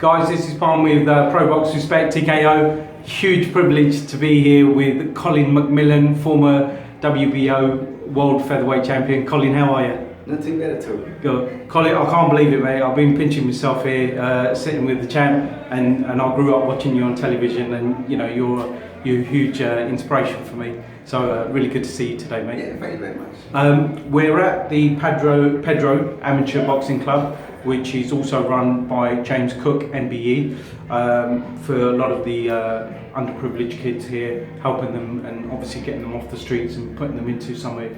Guys, this is PARM with Pro Box Respect TKO. Huge privilege to be here with Colin Mcmillan, former WBO World Featherweight Champion. Colin, how are you? Not too bad at all. Good. Colin, I can't believe it, mate. I've been pinching myself here, sitting with the champ, and I grew up watching you on television, and you know you're a huge inspiration for me. So really good to see you today, mate. Yeah, thank you very much. We're at the Pedro Amateur Boxing Club, which is also run by James Cook, NBE, for a lot of the underprivileged kids here, helping them and obviously getting them off the streets and putting them into somewhere,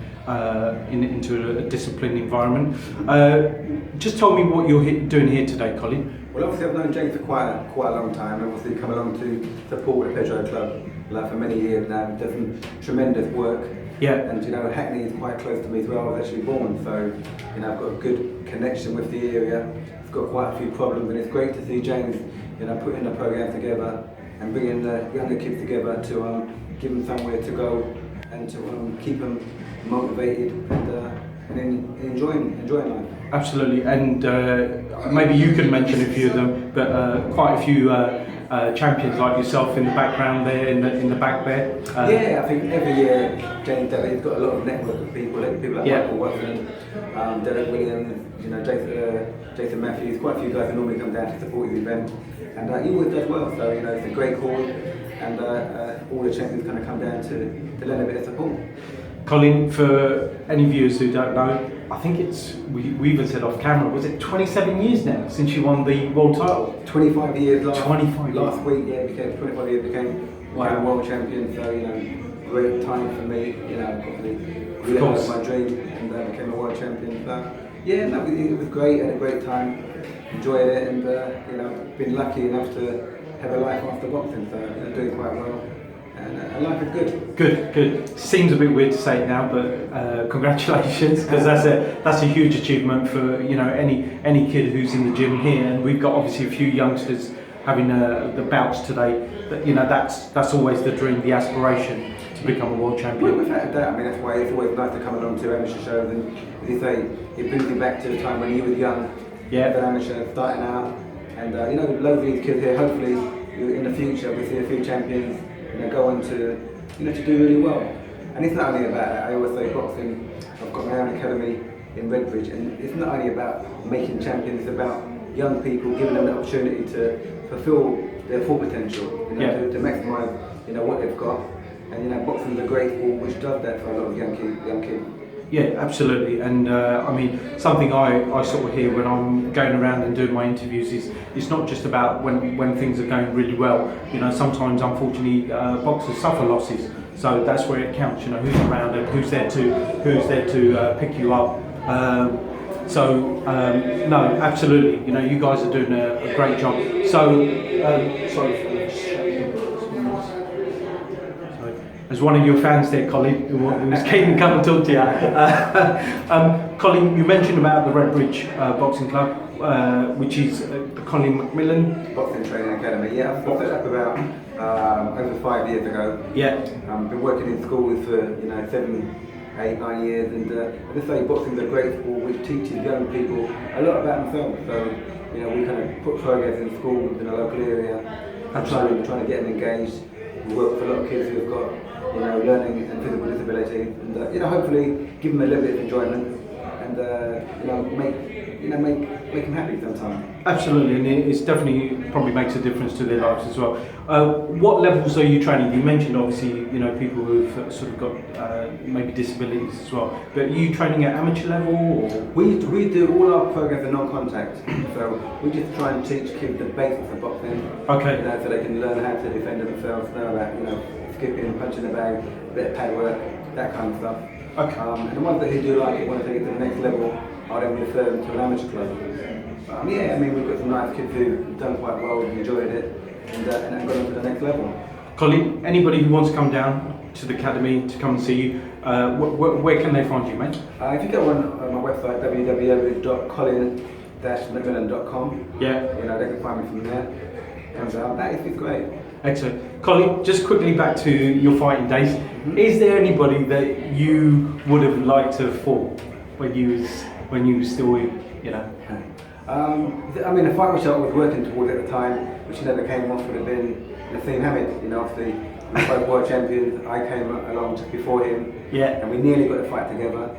into a disciplined environment. Just tell me what you're doing here today, Colin. Well, obviously I've known James for quite a long time, and obviously come along to support the Pedro Club for many years now. Does some tremendous work. Yeah. And you know, Hackney is quite close to me as well. I was actually born, so you know, I've got a good connection with the area. It's got quite a few problems, and it's great to see James, you know, putting a program together and bringing the younger kids together to give them somewhere to go and to keep them motivated and enjoying life. Absolutely, and maybe you can mention a few of them, but quite a few champions like yourself in the background there, in the back there. Yeah, I think every year James Delly's got a lot of network of people like Michael Watson, Derek Williams, you know, Jason Matthews, quite a few guys who normally come down to support his event, and he always does well. So you know, it's a great cause, and all the champions kind of come down to lend a bit of support. Colin, for any viewers who don't know, I think it's, we even said off camera, was it 27 years now since you won the world title? 25 years last 25 last week, yeah, became 25 years, became world champion, so you know, great time for me, you know, obviously realised my dream and became a world champion. So yeah, no, it was great, had a great time, enjoyed it, and you know, been lucky enough to have a life after boxing, so you know, doing quite well. And life is good. Good. Seems a bit weird to say it now, but congratulations, because that's a huge achievement for, you know, any kid who's in the gym here. And we've got obviously a few youngsters having the bouts today. But you know, that's always the dream, the aspiration to become a world champion. Well, without a doubt, I mean that's why it's always nice to come along to amateur shows, and as you say, it brings you back to the time when you were young, yeah, an amateur starting out, and you know, loads of these kids here. Hopefully, in the future, we see a few champions. You know, go on to, you know, to do really well. And it's not only about that. I always say boxing, I've got my own academy in Redbridge, and it's not only about making champions, it's about young people, giving them the opportunity to fulfill their full potential, you know, yeah, to maximise, you know, what they've got. And you know, boxing is a great sport which does that for a lot of young kids. Yeah, absolutely, and I mean, something I sort of hear when I'm going around and doing my interviews is it's not just about when things are going really well. You know, sometimes unfortunately boxers suffer losses, so that's where it counts. You know, who's around and who's there to pick you up. No, absolutely. You know, you guys are doing a great job. So, sorry. There's one of your fans there, Colin, who was keen to come and talk to you. Colin, you mentioned about the Redbridge Boxing Club, which is the Colin Mcmillan Boxing Training Academy. Yeah, I set up about over 5 years ago. Yeah. Been working in schools for 7, 8, 9 years, and as I say, boxing is a great sport which teaches young people a lot about themselves. So you know, we kind of put programs in schools in the local area. Absolutely. Trying to get them engaged. We work with a lot of kids who've got, you know, learning and physical disability, and you know, hopefully give them a little bit of enjoyment, and you know, make them happy sometimes. Absolutely, and it's definitely probably makes a difference to their lives as well. What levels are you training? You mentioned obviously, you know, people who've sort of got maybe disabilities as well, but are you training at amateur level? Or? We do all our programs are non-contact, so we just try and teach kids the basics of boxing. Okay. You know, so they can learn how to defend themselves, know about, you know, skipping, punching the bag, a bit of pad work, that kind of stuff. Okay. And the ones that who do like it, want to take it to the next level, I then refer them to an amateur club. Yeah, I mean, we've got some nice kids who've done quite well, enjoyed it, and gone on to the next level. Colin, anybody who wants to come down to the academy to come and see you, where can they find you, mate? If you go on my website, www.colin-mcmillan.com, yeah, you know, they can find me from there. And that is great. Excellent. Colin, just quickly back to your fighting days. Mm-hmm. Is there anybody that you would have liked to have fought when you was still, you know? I mean, the fight which I was working towards at the time, which never came off, would have been Naseem. You know, obviously, we were both world champions. I came along just before him, Yeah. and we nearly got the fight together.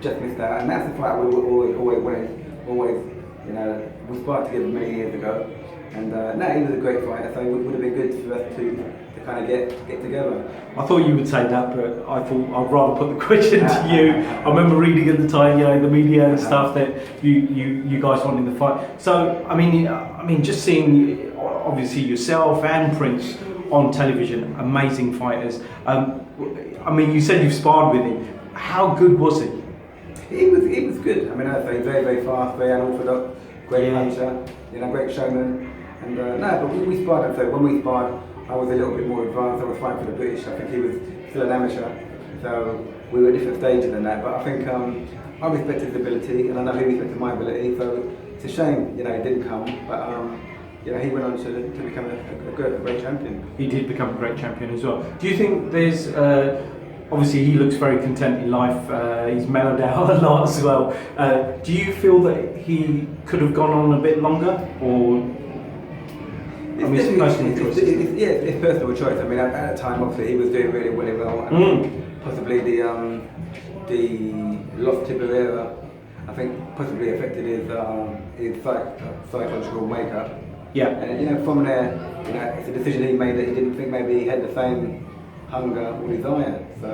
Just missed out, and that's the fight we were always winning. Always, you know, we sparred together many years ago, and no, he was a great fighter. So it would have been good for us to kind of get together. I thought you would say that, but I thought I'd rather put the question to you. I remember reading at the time, you know, in the media and stuff, that you guys wanted the fight. So I mean, just seeing obviously yourself and Prince on television, amazing fighters. I mean, you said you've sparred with him. How good was he? He was good. I mean, I'd say very, very fast, very unorthodox, great puncher, you know, great showman. And no, but we sparred. And so when we sparred, I was a little bit more advanced. I was fighting for the British. I think he was still an amateur, so we were at different stages than that. But I think I respected his ability, and I know he respected my ability. So it's a shame, you know, it didn't come. But you know, he went on to become a great champion. He did become a great champion as well. Do you think there's obviously he looks very content in life. He's mellowed out a lot as well. Do you feel that he could have gone on a bit longer, or? I mean, it's personal choice. It's personal choice. I mean, at the time, obviously, he was doing really well, and possibly the loss to Barrera, I think, possibly affected his psychological makeup. Yeah. And you know, from there, you know, it's a decision he made that he didn't think maybe he had the same hunger or desire. So,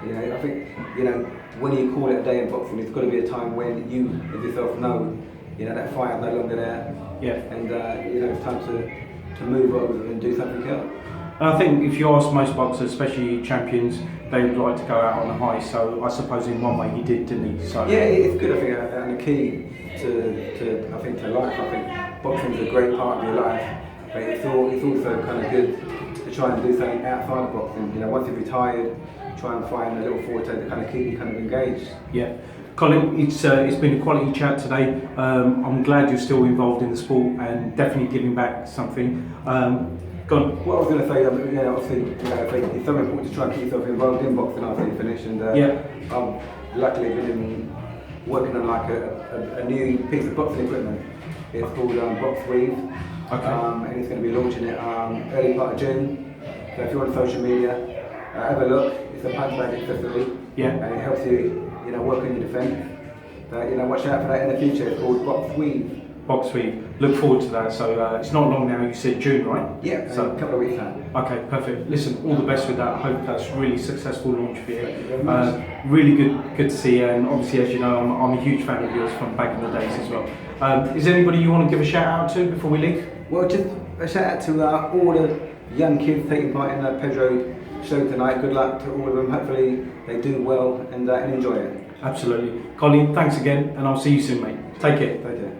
you know, I think, you know, when you call it a day in boxing, it's got to be a time when you, as yourself, know, you know, that fight is no longer there. Yeah. And you know, it's time to move over and do something else. And I think if you ask most boxers, especially champions, they would like to go out on a high. So I suppose in one way he did, didn't he? So yeah, it's good. I think, and the key to life. I think boxing is a great part of your life, but it's also kind of good to try and do something outside of boxing. You know, once you're retired, try and find a little forte to kind of keep you kind of engaged. Yeah. Colin, it's been a quality chat today. I'm glad you're still involved in the sport and definitely giving back something. Go on. What I was going to say, you know, obviously, you know, I think it's so important to try and keep yourself involved in boxing after you finish. And I've luckily been working on like a new piece of boxing equipment. It's called Box Weave, and it's going to be launching it early part of June. So if you're on social media, have a look. It's a punch bag accessory, and it helps you, you know, work on your defence. But you know, watch out for that in the future. It's called Box Weave. Box Weave. Look forward to that. So it's not long now. You said June, right? Yeah. So a couple of weeks time. Okay, perfect. Listen, all the best with that. I hope that's really successful launch for you. Thank you very much. Really good to see you. And obviously, as you know, I'm a huge fan of yours from back in the days as well. Is there anybody you want to give a shout out to before we leave? Well, just a shout out to all the young kids taking part in the Pedro show tonight. Good luck to all of them. Hopefully they do well and enjoy it. Absolutely. Colin, thanks again, and I'll see you soon, mate. Take care. Take care.